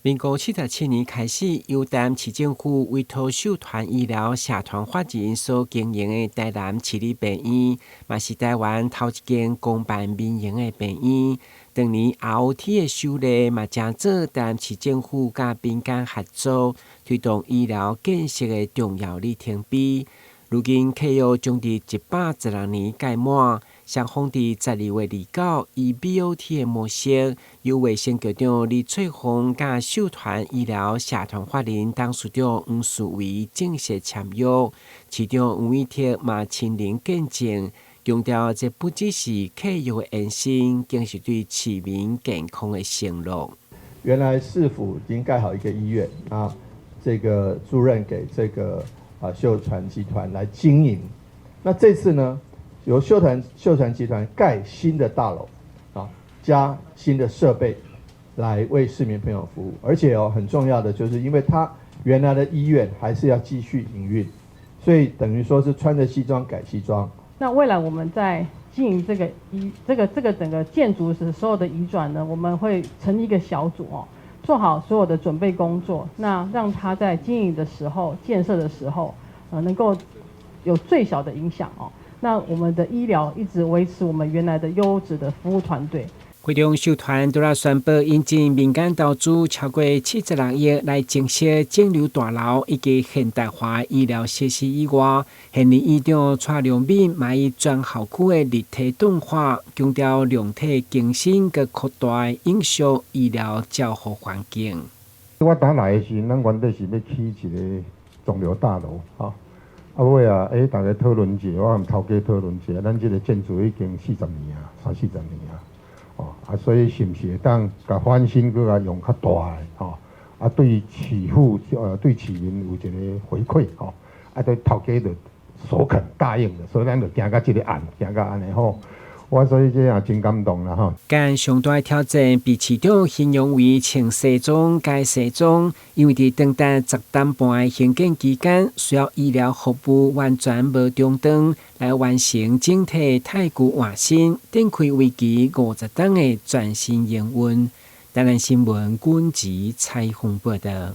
民國77年開始，由台南市政府委託秀傳醫療社團法人所經營的台南市立病院，也是台灣頭一間公辦民營的病院。當年 ROT 的修例，嘛正做台南市政府甲民間合作，推動醫療建設的重要里程碑。如今契約將佇116年屆滿，雙方佇12月29以 BOT 的模式，由衛生局長李翠鳳甲秀傳醫療社團法人董事長黃樹維正式簽約，市長黃偉哲嘛親臨見證，強調這不只是契約的延伸，更是對市民健康的承諾。原來市府已經蓋好一個醫院啊，這個租賃給這個秀傳集團來經營。那這次呢，由秀傳集團蓋新的大樓啊，加新的設備來為市民朋友服務。而且很重要的就是，因為他原來的醫院還是要繼續營運，所以等於說是穿着西裝改西裝。那未來我們在經營這個整個建築時所有的移轉呢，我們會成立一個小組做好所有的準備工作，那讓他在經營的時候、建設的時候，能夠有最小的影響那我們的醫療一直維持我們原來的優質的服務團隊。會中秀傳都來宣布引進民間投資超過76億來建設腫瘤大樓以及現代化醫療設施以外，現任院長蔡良敏嘛以全校區的立體動畫，強調量體更新和擴大影響醫療照護環境。我當來的時候，咱原底是要起一個腫瘤大樓尾大家討論一下，我和頭家討論一下，咱這個建築已經40年啊，30-40年啊。所以是不是會當甲翻新，佮甲用較大的對市府對市民有一個回饋對頭家就首肯答應的，所以咱就行到這個案，行到安尼我所以這也真感動啦間上大挑戰被市長形容為穿西裝改西裝，因為佇長達10點半的興建期間，需要醫療服務完全無中斷，來完成整體太古換新，展開為期50天的全新營運。台南新聞軍籍採訪報道。